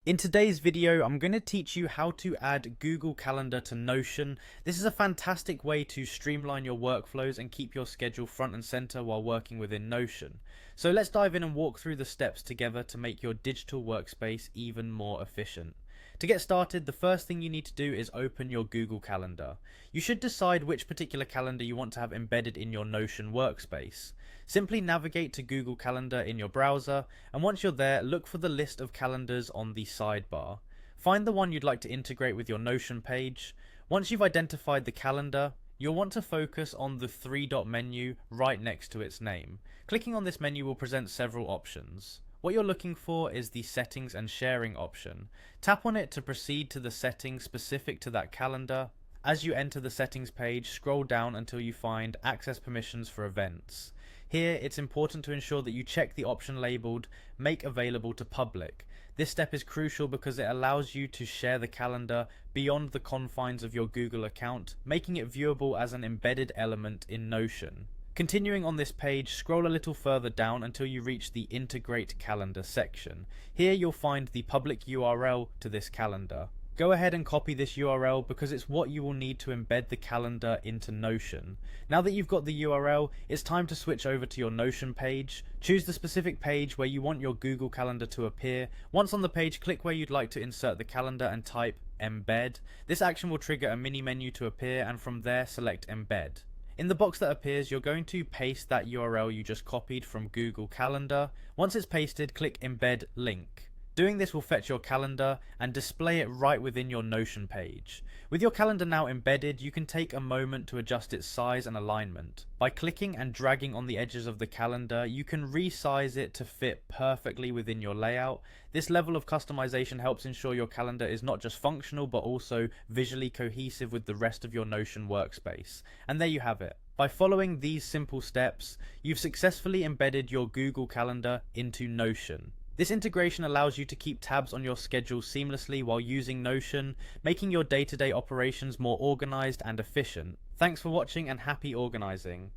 In today's video, I'm going to teach you how to add Google Calendar to Notion. This is a fantastic way to streamline your workflows and keep your schedule front and center while working within Notion. So let's dive in and walk through the steps together to make your digital workspace even more efficient. To get started, the first thing you need to do is open your Google Calendar. You should decide which particular calendar you want to have embedded in your Notion workspace. Simply navigate to Google Calendar in your browser, and once you're there, look for the list of calendars on the sidebar. Find the one you'd like to integrate with your Notion page. Once you've identified the calendar, you'll want to focus on the three-dot menu right next to its name. Clicking on this menu will present several options. What you're looking for is the Settings and Sharing option. Tap on it to proceed to the settings specific to that calendar. As you enter the settings page, scroll down until you find Access Permissions for Events. Here, it's important to ensure that you check the option labeled Make Available to Public. This step is crucial because it allows you to share the calendar beyond the confines of your Google account, making it viewable as an embedded element in Notion. Continuing on this page, scroll a little further down until you reach the Integrate Calendar section. Here you'll find the public URL to this calendar. Go ahead and copy this URL because it's what you will need to embed the calendar into Notion. Now that you've got the URL, it's time to switch over to your Notion page. Choose the specific page where you want your Google Calendar to appear. Once on the page, click where you'd like to insert the calendar and type Embed. This action will trigger a mini menu to appear, and from there select Embed. In the box that appears, you're going to paste that URL you just copied from Google Calendar. Once it's pasted, click Embed Link. Doing this will fetch your calendar and display it right within your Notion page. With your calendar now embedded, you can take a moment to adjust its size and alignment. By clicking and dragging on the edges of the calendar, you can resize it to fit perfectly within your layout. This level of customization helps ensure your calendar is not just functional but also visually cohesive with the rest of your Notion workspace. And there you have it. By following these simple steps, you've successfully embedded your Google Calendar into Notion. This integration allows you to keep tabs on your schedule seamlessly while using Notion, making your day-to-day operations more organized and efficient. Thanks for watching and happy organizing.